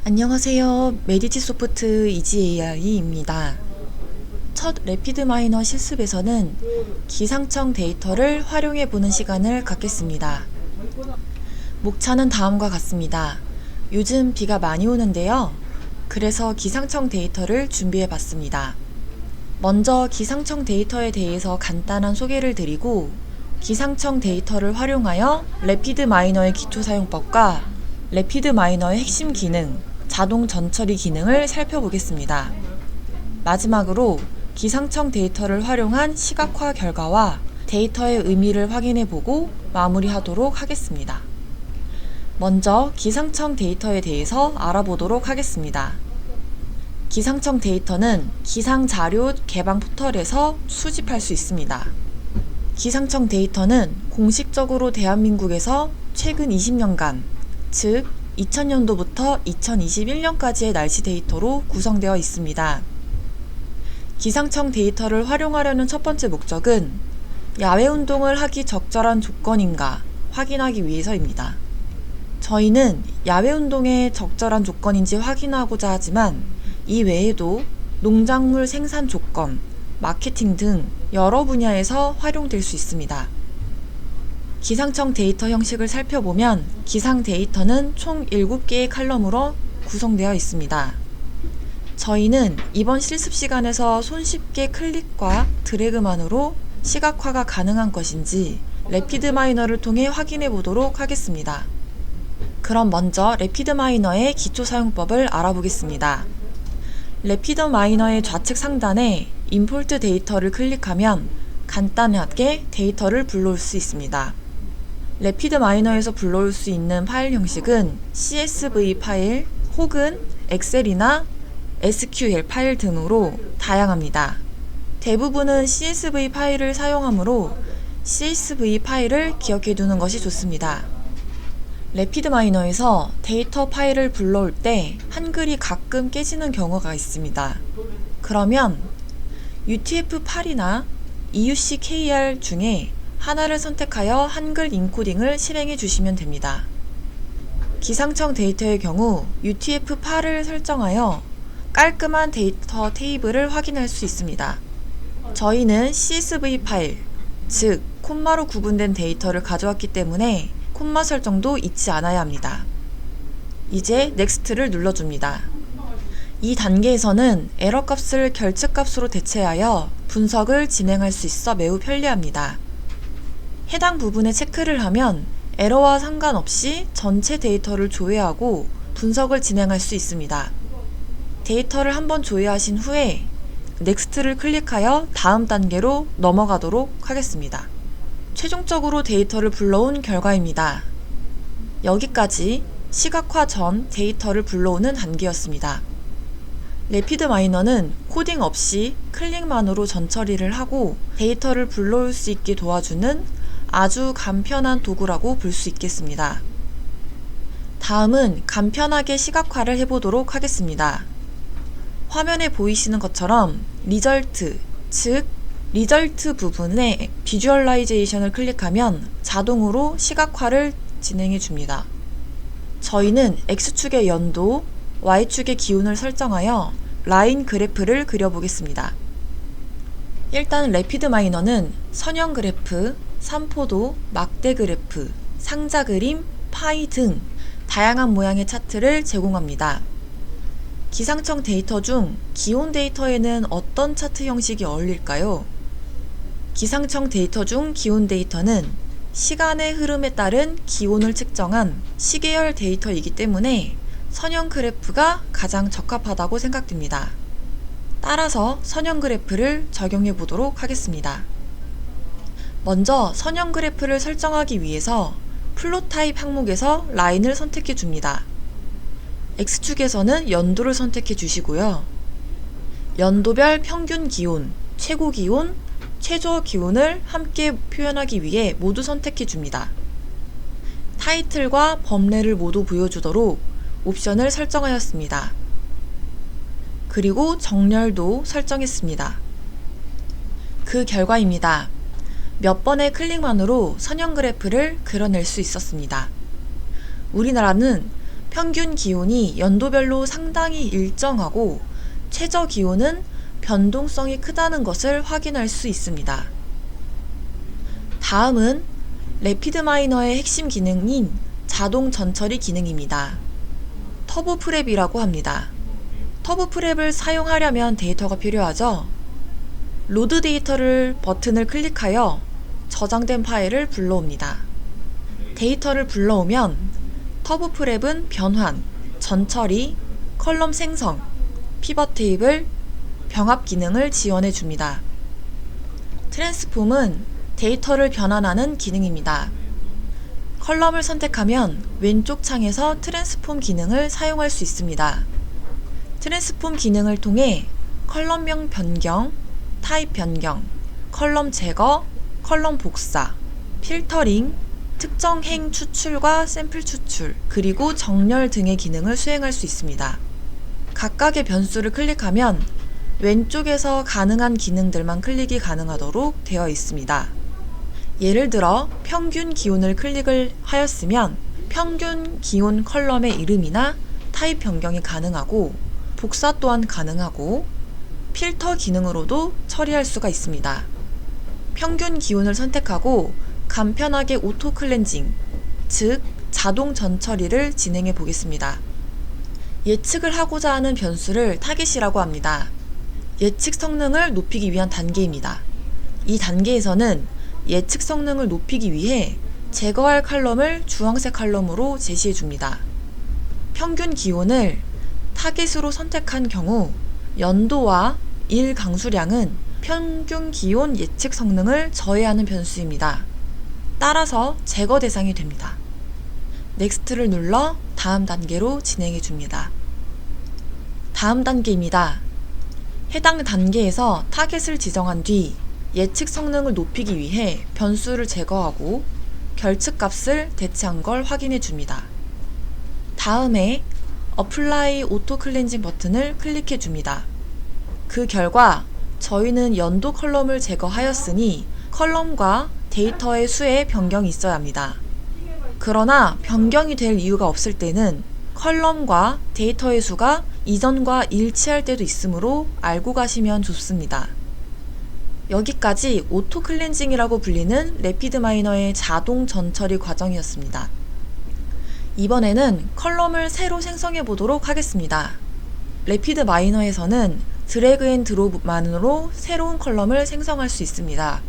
안녕하세요. 메디치 소프트 이지AI입니다. 첫 래피드 마이너 실습에서는 기상청 데이터를 활용해 보는 시간을 갖겠습니다. 목차는 다음과 같습니다. 요즘 비가 많이 오는데요. 그래서 기상청 데이터를 준비해 봤습니다. 먼저 기상청 데이터에 대해서 간단한 소개를 드리고 기상청 데이터를 활용하여 래피드 마이너의 기초 사용법과 래피드 마이너의 핵심 기능, 자동 전처리 기능을 살펴보겠습니다. 마지막으로 기상청 데이터를 활용한 시각화 결과와 데이터의 의미를 확인해보고 마무리하도록 하겠습니다. 먼저 기상청 데이터에 대해서 알아보도록 하겠습니다. 기상청 데이터는 기상자료 개방 포털에서 수집할 수 있습니다. 기상청 데이터는 공식적으로 대한민국에서 최근 20년간, 즉 2000년도부터 2021년까지의 날씨 데이터로 구성되어 있습니다. 기상청 데이터를 활용하려는 첫 번째 목적은 야외 운동을 하기 적절한 조건인가 확인하기 위해서입니다. 저희는 야외 운동에 적절한 조건인지 확인하고자 하지만 이 외에도 농작물 생산 조건, 마케팅 등 여러 분야에서 활용될 수 있습니다. 기상청 데이터 형식을 살펴보면 기상 데이터는 총 7개의 칼럼으로 구성되어 있습니다. 저희는 이번 실습 시간에서 손쉽게 클릭과 드래그만으로 시각화가 가능한 것인지 래피드 마이너를 통해 확인해 보도록 하겠습니다. 그럼 먼저 래피드 마이너의 기초 사용법을 알아보겠습니다. 래피드 마이너의 좌측 상단에 임포트 데이터를 클릭하면 간단하게 데이터를 불러올 수 있습니다. 래피드 마이너에서 불러올 수 있는 파일 형식은 CSV 파일 혹은 엑셀이나 SQL 파일 등으로 다양합니다. 대부분은 CSV 파일을 사용하므로 CSV 파일을 기억해 두는 것이 좋습니다. 래피드 마이너에서 데이터 파일을 불러올 때 한글이 가끔 깨지는 경우가 있습니다. 그러면 UTF-8이나 EUC-KR 중에 하나를 선택하여 한글 인코딩을 실행해 주시면 됩니다. 기상청 데이터의 경우 UTF-8을 설정하여 깔끔한 데이터 테이블을 확인할 수 있습니다. 저희는 CSV 파일, 즉 콤마로 구분된 데이터를 가져왔기 때문에 콤마 설정도 잊지 않아야 합니다. 이제 넥스트를 눌러줍니다. 이 단계에서는 에러 값을 결측 값으로 대체하여 분석을 진행할 수 있어 매우 편리합니다. 해당 부분에 체크를 하면 에러와 상관없이 전체 데이터를 조회하고 분석을 진행할 수 있습니다. 데이터를 한번 조회하신 후에 넥스트를 클릭하여 다음 단계로 넘어가도록 하겠습니다. 최종적으로 데이터를 불러온 결과입니다. 여기까지 시각화 전 데이터를 불러오는 단계였습니다. 래피드 마이너는 코딩 없이 클릭만으로 전처리를 하고 데이터를 불러올 수 있게 도와주는 아주 간편한 도구라고 볼 수 있겠습니다. 다음은 간편하게 시각화를 해보도록 하겠습니다. 화면에 보이시는 것처럼 리절트, 즉 리절트 부분에 비주얼라이제이션을 클릭하면 자동으로 시각화를 진행해 줍니다. 저희는 X축의 연도, Y축의 기온을 설정하여 라인 그래프를 그려보겠습니다. 일단 래피드 마이너는 선형 그래프, 삼포도, 막대 그래프, 상자 그림, 파이 등 다양한 모양의 차트를 제공합니다. 기상청 데이터 중 기온 데이터에는 어떤 차트 형식이 어울릴까요? 기상청 데이터 중 기온 데이터는 시간의 흐름에 따른 기온을 측정한 시계열 데이터이기 때문에 선형 그래프가 가장 적합하다고 생각됩니다. 따라서 선형 그래프를 적용해 보도록 하겠습니다. 먼저 선형 그래프를 설정하기 위해서 플롯 타입 항목에서 라인을 선택해 줍니다. X축에서는 연도를 선택해 주시고요. 연도별 평균 기온, 최고 기온, 최저 기온을 함께 표현하기 위해 모두 선택해 줍니다. 타이틀과 범례를 모두 보여주도록 옵션을 설정하였습니다. 그리고 정렬도 설정했습니다. 그 결과입니다. 몇 번의 클릭만으로 선형 그래프를 그려낼 수 있었습니다. 우리나라는 평균 기온이 연도별로 상당히 일정하고 최저 기온은 변동성이 크다는 것을 확인할 수 있습니다. 다음은 래피드 마이너의 핵심 기능인 자동 전처리 기능입니다. 터보 프랩이라고 합니다. 터보 프랩을 사용하려면 데이터가 필요하죠. 로드 데이터를 버튼을 클릭하여 저장된 파일을 불러옵니다. 데이터를 불러오면 터보 프랩은 변환, 전처리, 컬럼 생성, 피벗 테이블, 병합 기능을 지원해 줍니다. 트랜스폼은 데이터를 변환하는 기능입니다. 컬럼을 선택하면 왼쪽 창에서 트랜스폼 기능을 사용할 수 있습니다. 트랜스폼 기능을 통해 컬럼명 변경, 타입 변경, 컬럼 제거, 컬럼 복사, 필터링, 특정 행 추출과 샘플 추출, 그리고 정렬 등의 기능을 수행할 수 있습니다. 각각의 변수를 클릭하면 왼쪽에서 가능한 기능들만 클릭이 가능하도록 되어 있습니다. 예를 들어 평균 기온을 클릭을 하였으면 평균 기온 컬럼의 이름이나 타입 변경이 가능하고 복사 또한 가능하고 필터 기능으로도 처리할 수가 있습니다. 평균 기온을 선택하고 간편하게 오토 클렌징, 즉 자동 전처리를 진행해 보겠습니다. 예측을 하고자 하는 변수를 타깃이라고 합니다. 예측 성능을 높이기 위한 단계입니다. 이 단계에서는 예측 성능을 높이기 위해 제거할 컬럼을 주황색 컬럼으로 제시해 줍니다. 평균 기온을 타깃으로 선택한 경우 연도와 일 강수량은 평균 기온 예측 성능을 저해하는 변수입니다. 따라서 제거 대상이 됩니다. 넥스트를 눌러 다음 단계로 진행해 줍니다. 다음 단계입니다. 해당 단계에서 타겟을 지정한 뒤 예측 성능을 높이기 위해 변수를 제거하고 결측값을 대체한 걸 확인해 줍니다. 다음에 어플라이 오토 클렌징 버튼을 클릭해 줍니다. 그 결과 저희는 연도 컬럼을 제거하였으니 컬럼과 데이터의 수에 변경이 있어야 합니다. 그러나 변경이 될 이유가 없을 때는 컬럼과 데이터의 수가 이전과 일치할 때도 있으므로 알고 가시면 좋습니다. 여기까지 오토 클렌징이라고 불리는 래피드 마이너의 자동 전처리 과정이었습니다. 이번에는 컬럼을 새로 생성해 보도록 하겠습니다. 래피드 마이너에서는 드래그 앤 드롭만으로 새로운 컬럼을 생성할 수 있습니다.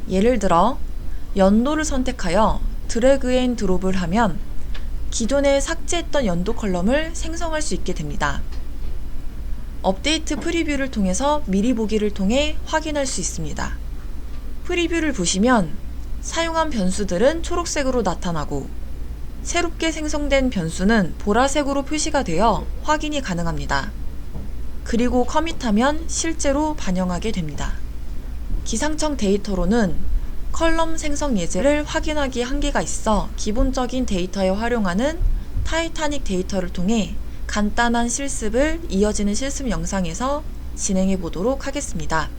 예를 들어 연도를 선택하여 드래그 앤 드롭을 하면 기존에 삭제했던 연도 컬럼을 생성할 수 있게 됩니다. 업데이트 프리뷰를 통해서 미리 보기를 통해 확인할 수 있습니다. 프리뷰를 보시면 사용한 변수들은 초록색으로 나타나고 새롭게 생성된 변수는 보라색으로 표시가 되어 확인이 가능합니다. 그리고 커밋하면 실제로 반영하게 됩니다. 기상청 데이터로는 컬럼 생성 예제를 확인하기 한계가 있어 기본적인 데이터에 활용하는 타이타닉 데이터를 통해 간단한 실습을 이어지는 실습 영상에서 진행해 보도록 하겠습니다.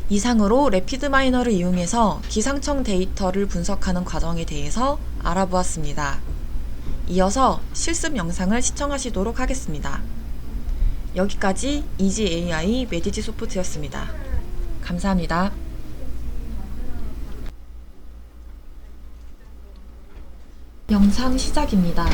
이상으로 래피드 마이너를 이용해서 기상청 데이터를 분석하는 과정에 대해서 알아보았습니다. 이어서 실습 영상을 시청하시도록 하겠습니다. 여기까지 이지 AI 메디지 소프트였습니다. 감사합니다. 영상 시작입니다.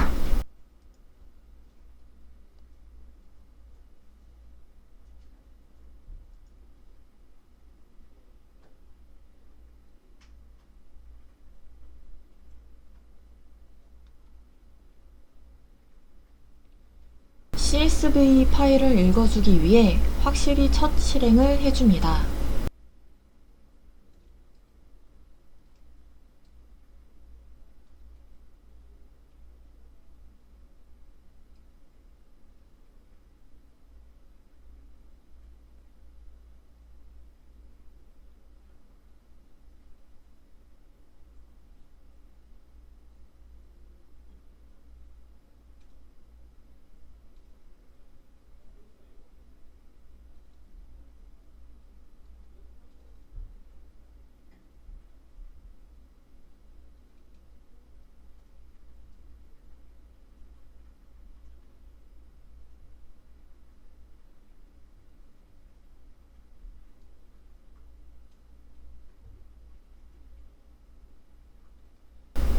CSV 파일을 읽어주기 위해 확실히 첫 실행을 해줍니다.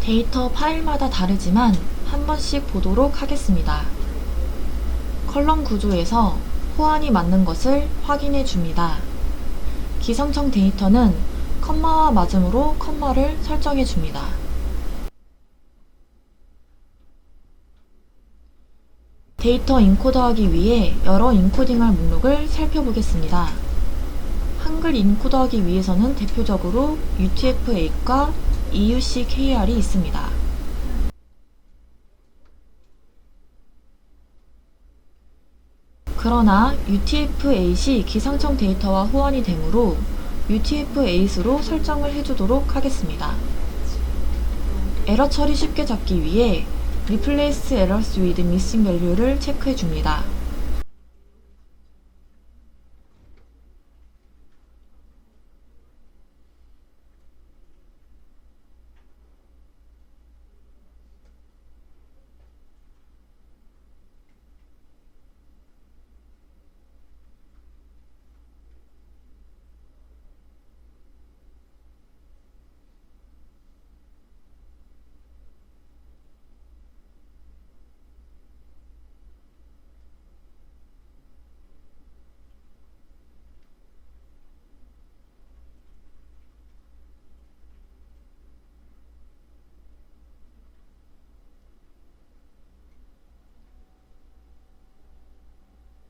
데이터 파일마다 다르지만 한 번씩 보도록 하겠습니다. 컬럼 구조에서 호환이 맞는 것을 확인해 줍니다. 기상청 데이터는 컴마와 맞음으로 컴마를 설정해 줍니다. 데이터 인코더하기 위해 여러 인코딩할 목록을 살펴보겠습니다. 한글 인코더하기 위해서는 대표적으로 UTF-8과 EUC-KR이 있습니다. 그러나 UTF-8이 기상청 데이터와 호환이 되므로 UTF-8으로 설정을 해주도록 하겠습니다. 에러 처리 쉽게 잡기 위해 Replace Errors with Missing Value를 체크해줍니다.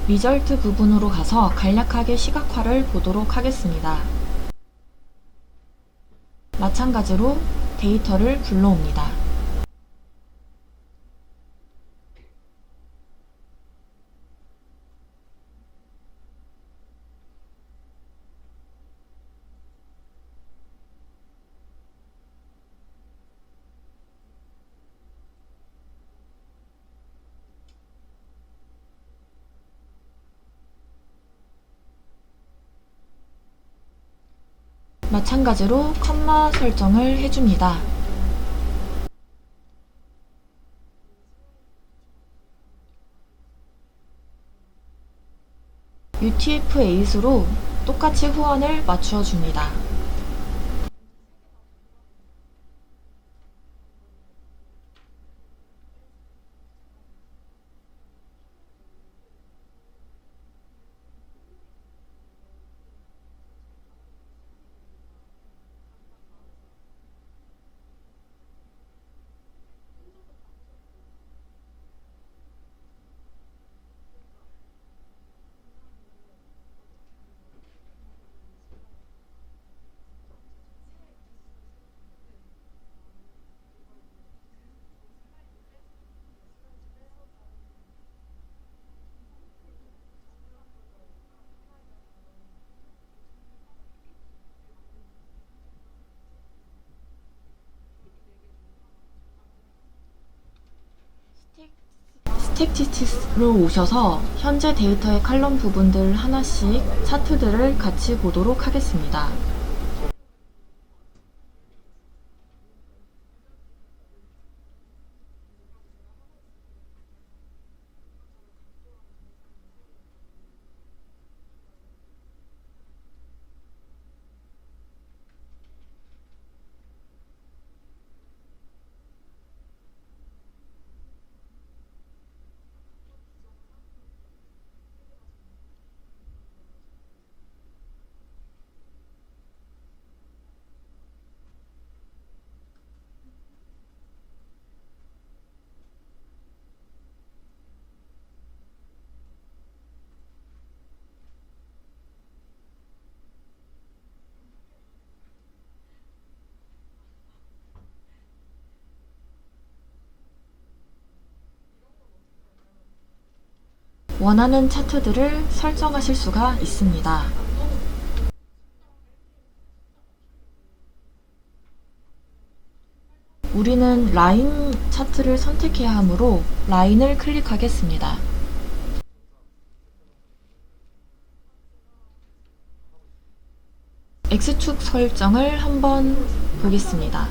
리절트 부분으로 가서 간략하게 시각화를 보도록 하겠습니다. 마찬가지로 데이터를 불러옵니다. 마찬가지로 컴마 설정을 해줍니다. UTF-8으로 똑같이 호환을 맞추어 줍니다. 스택티스틱스로 오셔서 현재 데이터의 칼럼 부분들 하나씩 차트들을 같이 보도록 하겠습니다. 원하는 차트들을 설정하실 수가 있습니다. 우리는 라인 차트를 선택해야 하므로 라인을 클릭하겠습니다. X축 설정을 한번 보겠습니다.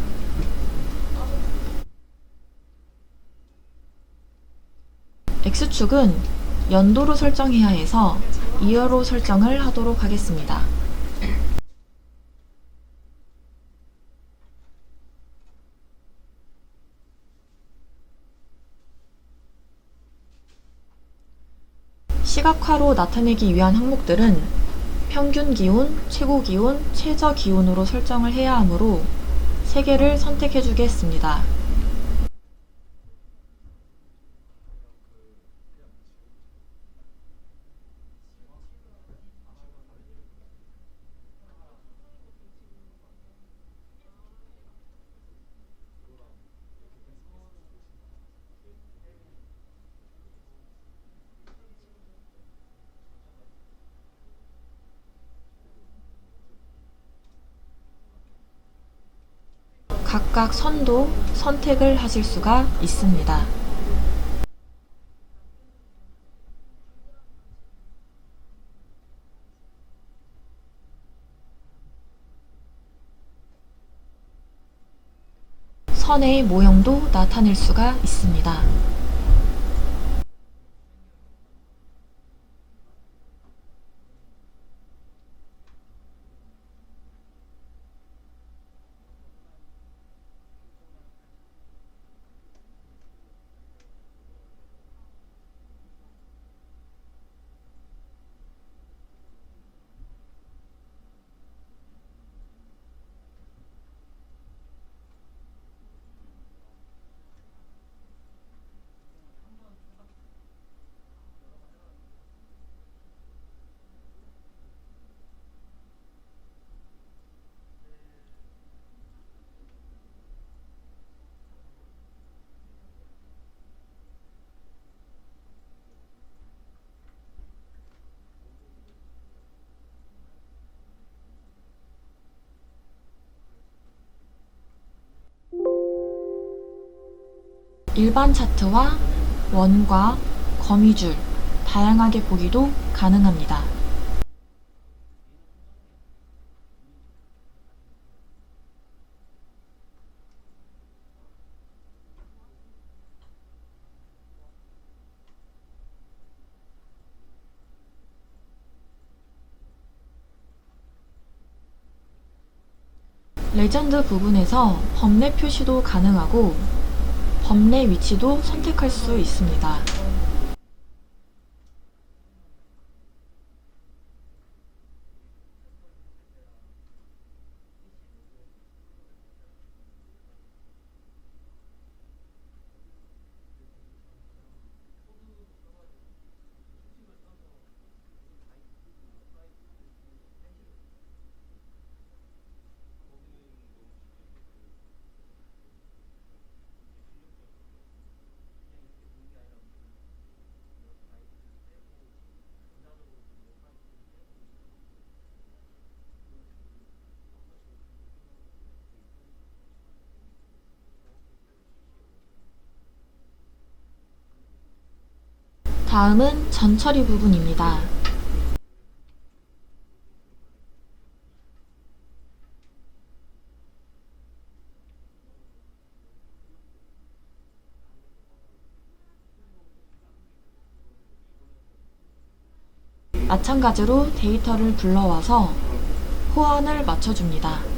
X축은 연도로 설정해야 해서 2여로 설정을 하도록 하겠습니다. 시각화로 나타내기 위한 항목들은 평균 기온, 최고 기온, 최저 기온으로 설정을 해야 하므로 3개를 선택해주게 했습니다. 각각 선도 선택을 하실 수가 있습니다. 선의 모형도 나타낼 수가 있습니다. 일반 차트와 원과 거미줄 다양하게 보기도 가능합니다. 레전드 부분에서 범례 표시도 가능하고 범례 위치도 선택할 수 있습니다. 다음은 전처리 부분입니다. 마찬가지로 데이터를 불러와서 호환을 맞춰줍니다.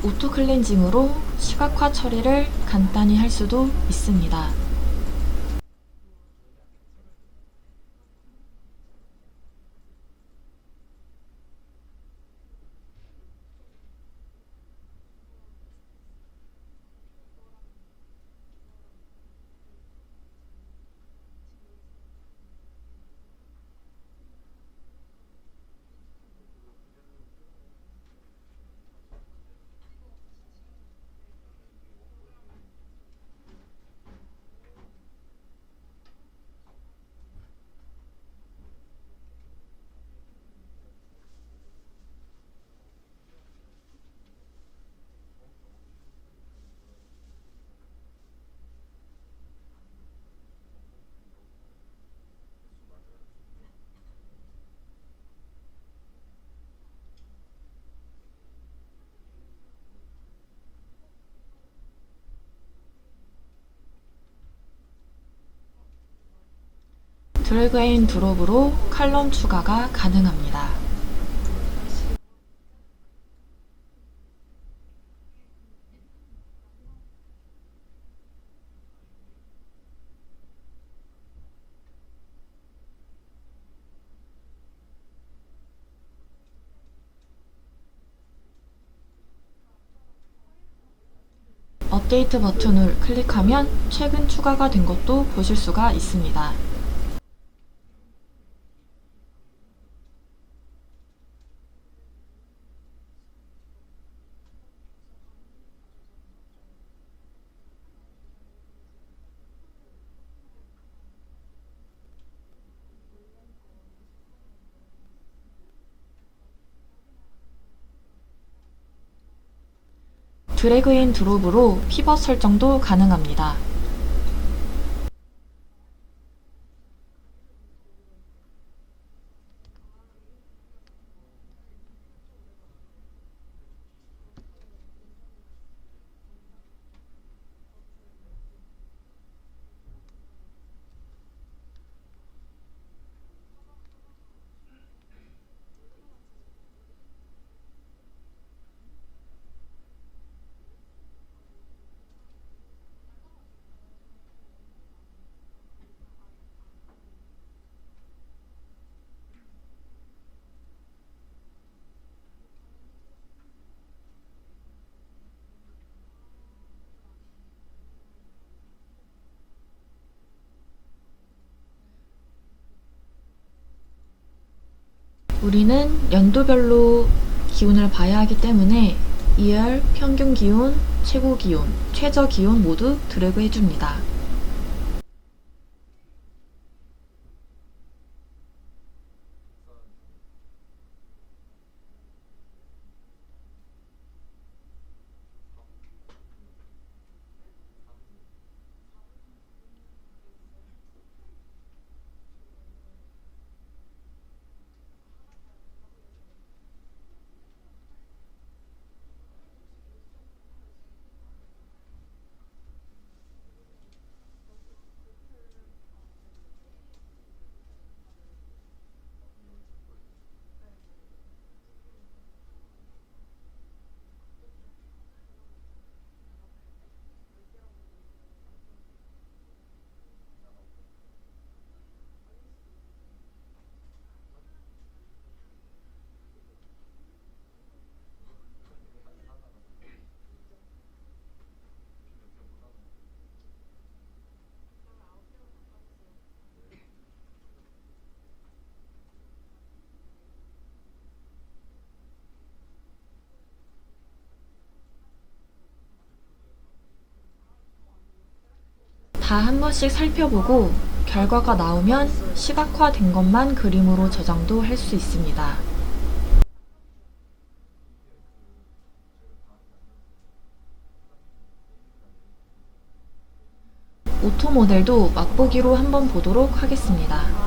오토 클렌징으로 시각화 처리를 간단히 할 수도 있습니다. 드래그 앤 드롭으로 칼럼 추가가 가능합니다. 업데이트 버튼을 클릭하면 최근 추가가 된 것도 보실 수가 있습니다. 드래그 앤 드롭으로 피벗 설정도 가능합니다. 우리는 연도별로 기온을 봐야 하기 때문에 2열, 평균 기온, 최고 기온, 최저 기온 모두 드래그 해줍니다. 다 한 번씩 살펴보고 결과가 나오면 시각화된 것만 그림으로 저장도 할 수 있습니다. 오토 모델도 맛보기로 한번 보도록 하겠습니다.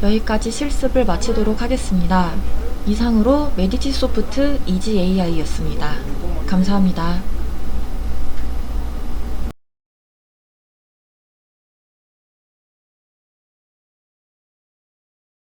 여기까지 실습을 마치도록 하겠습니다. 이상으로 메디치 소프트 이지 AI였습니다. 감사합니다.